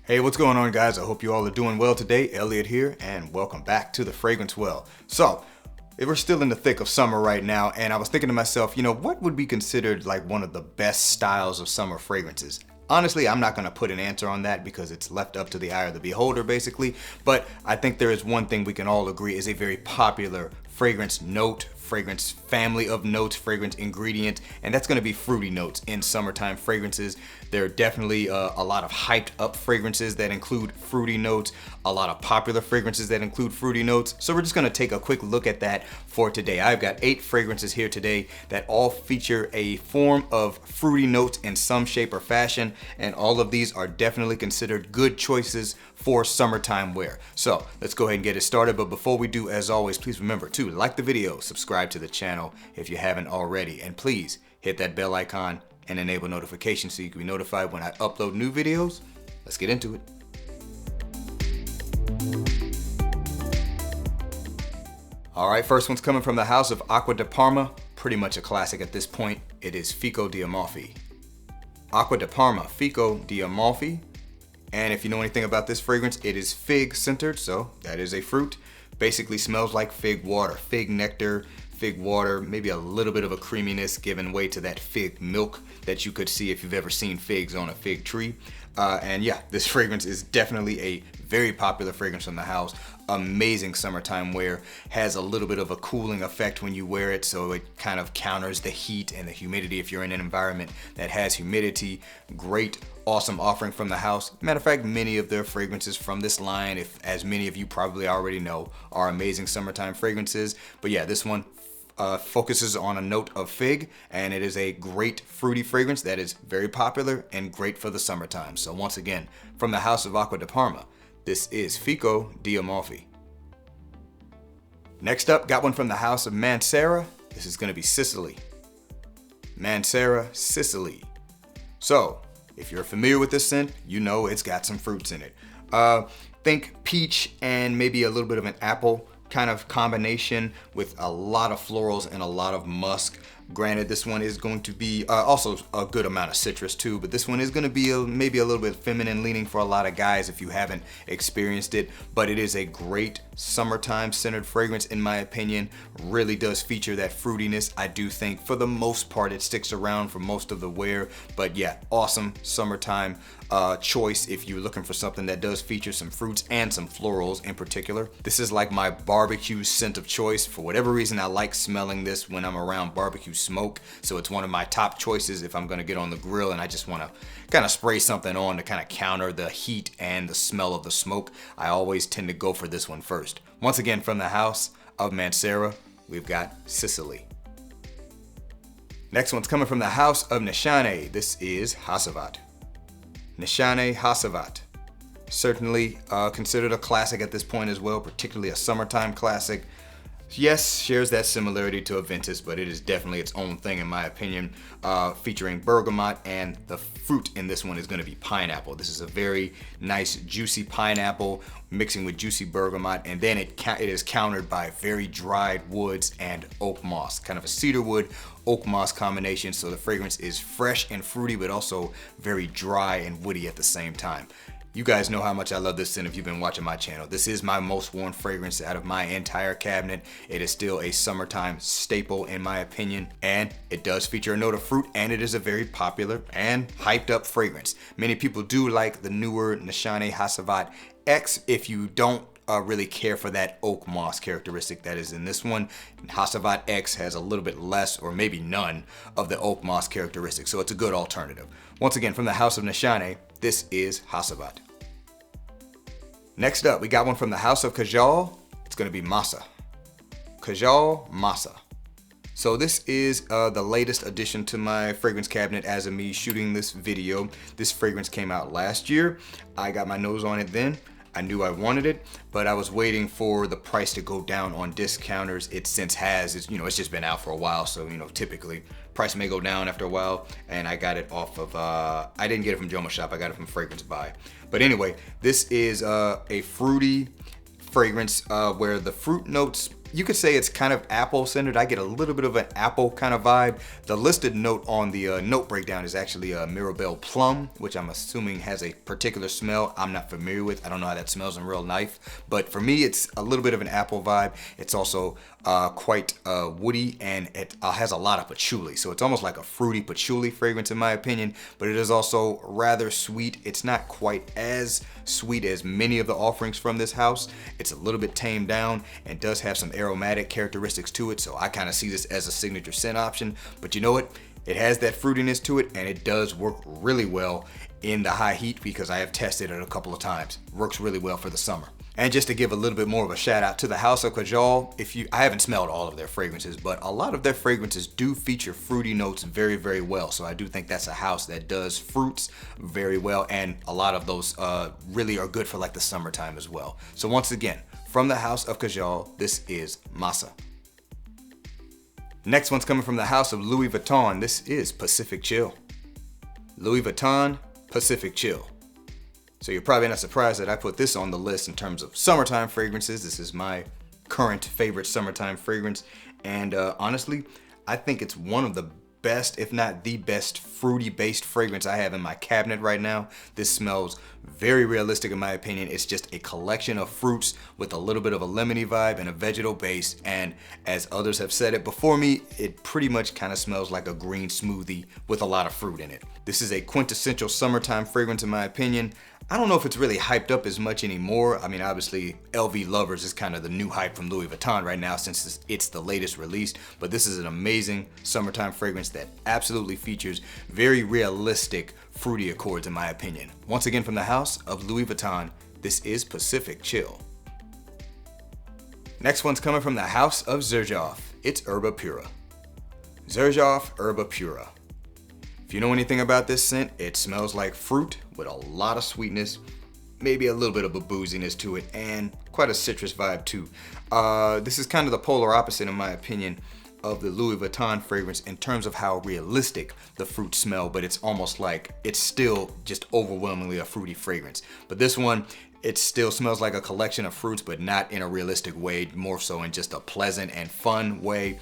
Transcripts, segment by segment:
Hey, what's going on, guys? I hope you all are doing well today. Elliot here, and welcome back to the Fragrance Well. So, we're still in the thick of summer right now, and I was thinking to myself, what would be considered like one of the best styles of summer fragrances? Honestly, I'm not going to put an answer on that because it's left up to the eye of the beholder, basically. But I think there is one thing we can all agree is a very popular fragrance note, fragrance family of notes, fragrance ingredient, and that's going to be fruity notes in summertime fragrances. There are definitely a lot of hyped up fragrances that include fruity notes, a lot of popular fragrances that include fruity notes. So we're just going to take a quick look at that for today. I've got 8 fragrances here today that all feature a form of fruity notes in some shape or fashion, and all of these are definitely considered good choices for summertime wear. So let's go ahead and get it started. But before we do, as always, please remember to like the video, subscribe to the channel if you haven't already, and please hit that bell icon and enable notifications so you can be notified when I upload new videos. Let's get into it. All right, first one's coming from the house of Acqua di Parma. Pretty much a classic at this point. It is Fico Di Amalfi. Acqua di Parma, Fico Di Amalfi. And if you know anything about this fragrance, it is fig centered, so that is a fruit. Basically smells like fig water, fig nectar, fig water, maybe a little bit of a creaminess giving way to that fig milk that you could see if you've ever seen figs on a fig tree. And yeah, this fragrance is definitely a very popular fragrance from the house. Amazing summertime wear, has a little bit of a cooling effect when you wear it, so it kind of counters the heat and the humidity if you're in an environment that has humidity. Great, awesome offering from the house. Matter of fact, many of their fragrances from this line, if as many of you probably already know, are amazing summertime fragrances. But yeah, this one focuses on a note of fig, and it is a great fruity fragrance that is very popular and great for the summertime. So once again, from the house of Acqua di Parma, this is Fico Di Amalfi. Next up, got one from the house of Masa. This is going to be Sicily. Masa, Sicily. So, if you're familiar with this scent, you know it's got some fruits in it. Think peach and maybe a little bit of an apple kind of combination with a lot of florals and a lot of musk. Granted, this one is going to be also a good amount of citrus too, but this one is going to be maybe a little bit feminine leaning for a lot of guys if you haven't experienced it. But it is a great summertime scented fragrance in my opinion. Really does feature that fruitiness. I do think for the most part it sticks around for most of the wear, but yeah, awesome summertime choice if you're looking for something that does feature some fruits and some florals in particular. This is like my barbecue scent of choice. For whatever reason, I like smelling this when I'm around barbecue smoke, so it's one of my top choices if I'm going to get on the grill and I just want to kind of spray something on to kind of counter the heat and the smell of the smoke. I always tend to go for this one first. Once again, from the house of Masa, we've got Sicily. Next one's coming from the house of Nishane. This is Hacivat. Nishane Hacivat. Certainly considered a classic at this point as well, particularly a summertime classic. Yes, shares that similarity to Aventus, but it is definitely its own thing in my opinion, featuring bergamot, and the fruit in this one is going to be pineapple. This is a very nice juicy pineapple mixing with juicy bergamot, and then it is countered by very dried woods and oak moss, kind of a cedar wood oak moss combination, so the fragrance is fresh and fruity but also very dry and woody at the same time. You guys know how much I love this scent if you've been watching my channel. This is my most worn fragrance out of my entire cabinet. It is still a summertime staple in my opinion, and it does feature a note of fruit, and it is a very popular and hyped up fragrance. Many people do like the newer Nishane Hacivat X if you don't really care for that oak moss characteristic that is in this one. Hacivat X has a little bit less or maybe none of the oak moss characteristic, so it's a good alternative. Once again, from the house of Nishane, this is Hacivat. Next up, we got one from the house of Kajal. It's going to be Masa. Kajal Masa. So this is the latest addition to my fragrance cabinet as of me shooting this video. This fragrance came out last year. I got my nose on it then. I knew I wanted it, but I was waiting for the price to go down on discounters. It since has. It's just been out for a while, so typically price may go down after a while, and I got it off of, I didn't get it from Joma Shop, I got it from Fragrance Buy. But anyway, this is a fruity fragrance where the fruit notes you could say it's kind of apple centered. I get a little bit of an apple kind of vibe. The listed note on the note breakdown is actually a Mirabelle plum, which I'm assuming has a particular smell I'm not familiar with. I don't know how that smells in real life, but for me, it's a little bit of an apple vibe. It's also quite woody, and it has a lot of patchouli. So it's almost like a fruity patchouli fragrance in my opinion, but it is also rather sweet. It's not quite as sweet as many of the offerings from this house. It's a little bit tamed down and does have some aromatic characteristics to it. So I kind of see this as a signature scent option, but you know what? It has that fruitiness to it, and it does work really well in the high heat because I have tested it a couple of times. Works really well for the summer. And just to give a little bit more of a shout out to the House of Kajal, I haven't smelled all of their fragrances, but a lot of their fragrances do feature fruity notes very, very well. So I do think that's a house that does fruits very well, and a lot of those really are good for like the summertime as well. So once again, from the House of Kajal, this is Masa. Next one's coming from the House of Louis Vuitton. This is Pacific Chill. Louis Vuitton, Pacific Chill. So you're probably not surprised that I put this on the list in terms of summertime fragrances. This is my current favorite summertime fragrance. And honestly, I think it's one of the best, if not the best, fruity based fragrance I have in my cabinet right now. This smells very realistic in my opinion. It's just a collection of fruits with a little bit of a lemony vibe and a vegetal base. And as others have said it before me, it pretty much kind of smells like a green smoothie with a lot of fruit in it. This is a quintessential summertime fragrance in my opinion. I don't know if it's really hyped up as much anymore. I mean, obviously, LV Lovers is kind of the new hype from Louis Vuitton right now since it's the latest release. But this is an amazing summertime fragrance that absolutely features very realistic fruity accords in my opinion. Once again, from the House of Louis Vuitton, this is Pacific Chill. Next one's coming from the House of Xerjoff. It's Erba Pura. Xerjoff Erba Pura. If you know anything about this scent, it smells like fruit with a lot of sweetness, maybe a little bit of a booziness to it, and quite a citrus vibe too. This is kind of the polar opposite in my opinion of the Louis Vuitton fragrance in terms of how realistic the fruits smell, but it's almost like it's still just overwhelmingly a fruity fragrance. But this one, it still smells like a collection of fruits, but not in a realistic way, more so in just a pleasant and fun way.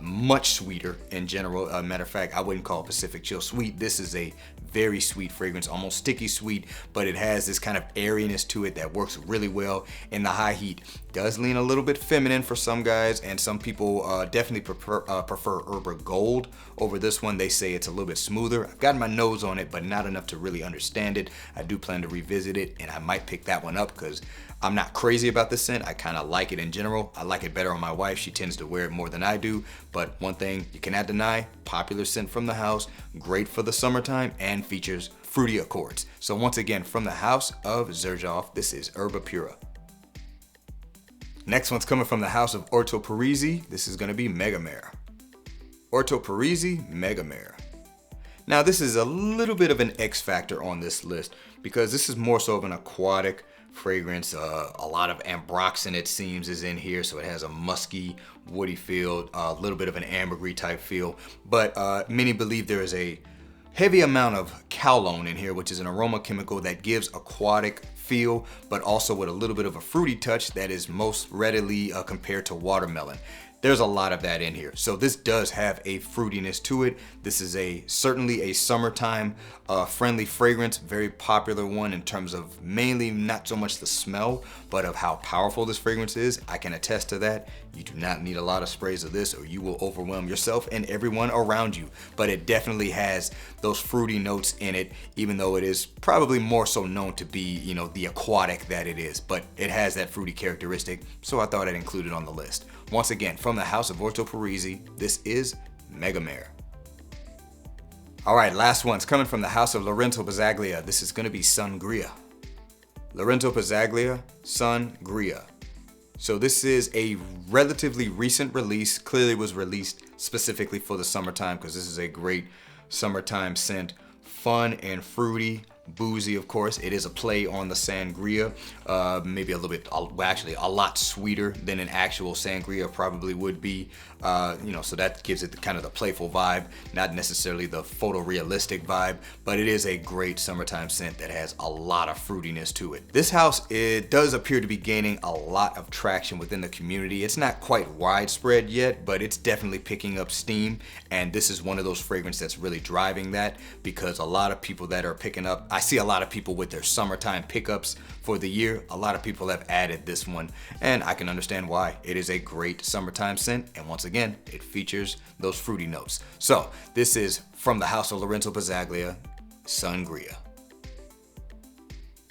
Much sweeter in general. Matter of fact, I wouldn't call Pacific Chill sweet. This is a very sweet fragrance, almost sticky sweet, but it has this kind of airiness to it that works really well in the high heat. Does lean a little bit feminine for some guys, and some people definitely prefer Erba Gold over this one. They say it's a little bit smoother. I've got my nose on it, but not enough to really understand it. I do plan to revisit it, and I might pick that one up because I'm not crazy about this scent. I kind of like it in general. I like it better on my wife. She tends to wear it more than I do. But one thing you cannot deny, popular scent from the house, great for the summertime, and features fruity accords. So once again, from the House of Xerjoff, this is Erba Pura. Next one's coming from the House of Orto Parisi. This is going to be Megamare. Orto Parisi, Megamare. Now this is a little bit of an X factor on this list because this is more so of an aquatic fragrance. A lot of ambroxan, it seems, is in here, so it has a musky, woody feel, a little bit of an ambergris type feel. But many believe there is a heavy amount of kaolin in here, which is an aroma chemical that gives aquatic feel, but also with a little bit of a fruity touch that is most readily compared to watermelon. There's a lot of that in here. So this does have a fruitiness to it. This is certainly a summertime friendly fragrance, very popular one in terms of mainly not so much the smell, but of how powerful this fragrance is. I can attest to that. You do not need a lot of sprays of this or you will overwhelm yourself and everyone around you. But it definitely has those fruity notes in it, even though it is probably more so known to be, the aquatic that it is. But it has that fruity characteristic, so I thought I'd include it on the list. Once again, from the House of Orto Parisi, this is Megamare. All right, last one's coming from the House of Lorenzo Bazzaglia. This is going to be Sun-Gria. Lorenzo Bazzaglia, Sun-Gria. So this is a relatively recent release. Clearly was released specifically for the summertime because this is a great summertime scent. Fun and fruity, boozy, of course. It is a play on the sangria, maybe a little bit, well, actually a lot sweeter than an actual sangria probably would be. So that gives it kind of the playful vibe, not necessarily the photorealistic vibe, but it is a great summertime scent that has a lot of fruitiness to it. This house, it does appear to be gaining a lot of traction within the community. It's not quite widespread yet, but it's definitely picking up steam, and this is one of those fragrances that's really driving that, because a lot of people that are picking up, I see a lot of people with their summertime pickups for the year. A lot of people have added this one, and I can understand why. It is a great summertime scent, and once again, it features those fruity notes. So this is from the house of Lorenzo Bazzaglia, Sun-Gria.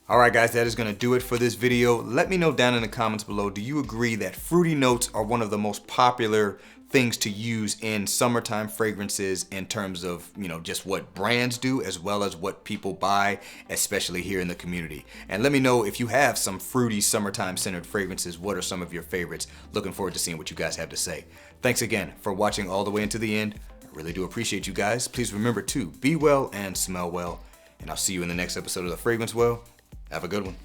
Alright guys, that is going to do it for this video. Let me know down in the comments below, do you agree that fruity notes are one of the most popular things to use in summertime fragrances in terms of, just what brands do as well as what people buy, especially here in the community? And let me know if you have some fruity summertime centered fragrances. What are some of your favorites? Looking forward to seeing what you guys have to say. Thanks again for watching all the way into the end. I really do appreciate you guys. Please remember to be well and smell well. And I'll see you in the next episode of The Fragrance Well. Have a good one.